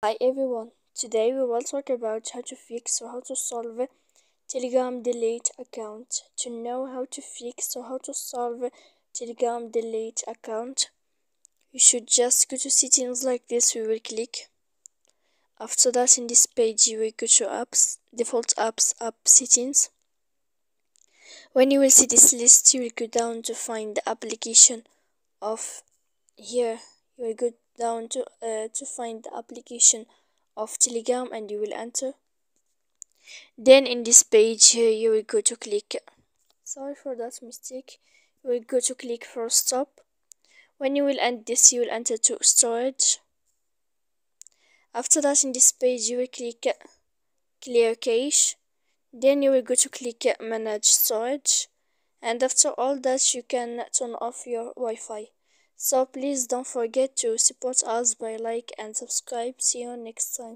Hi everyone, today we will talk about how to fix or how to solve a Telegram delete account. To know how to fix or how to solve a Telegram delete account, you should just go to settings like this. We will click. After that, in this page you will go to apps, default apps, app settings. When you will see this list, you will go down to find the application of here. You will go down to find the application of Telegram and you will enter. Then in this page here you will go to click, sorry for that mistake, you will go to click for stop. When you will end this, you will enter to storage. After that, in this page you will click clear cache. Then you will go to click manage storage, and after all that you can turn off your Wi-Fi. So please don't forget to support us by like and subscribe. See you next time.